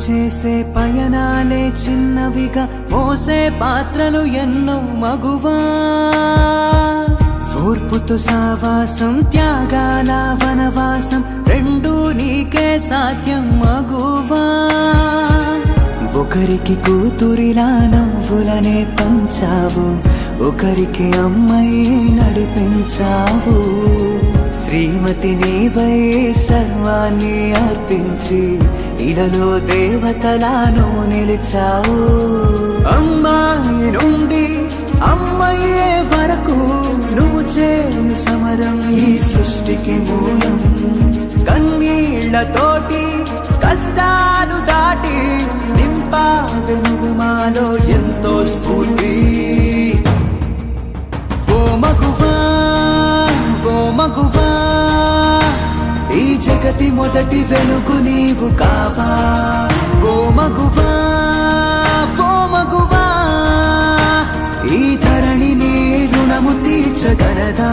చేసే పయనాలే చిన్నవిగా మోసే పాత్రలు ఎన్నో మగువా ఓర్పుతో సావాసం త్యాగాల వనవాసం రెండూ నీకే సాధ్యం మగువా ఒకరికి కూతురిలా నవ్వులనే పంచావు ఒకరికి అమ్మాయి నడిపించావు శ్రీమతి నీవై సర్వాన్ని అర్పించి ఇలలో దేవతలాను నిలిచావు అమ్మాయి నుండి అమ్మయ్యే వరకు నువ్వు చేయు సమరం ఈ సృష్టికి మూలం కన్నీళ్లతోటి కష్టాలు దాటి నింపావె నువ్వు మాలో ఎంతో స్ఫూర్తి ఓ మగువా ఓ మగువా ఈ జగతి మొదటి వెలుగు నీవు కావా ఓ మగువా ఓ మగువా ఈ ధరణి నీ రుణము తీర్చగలదా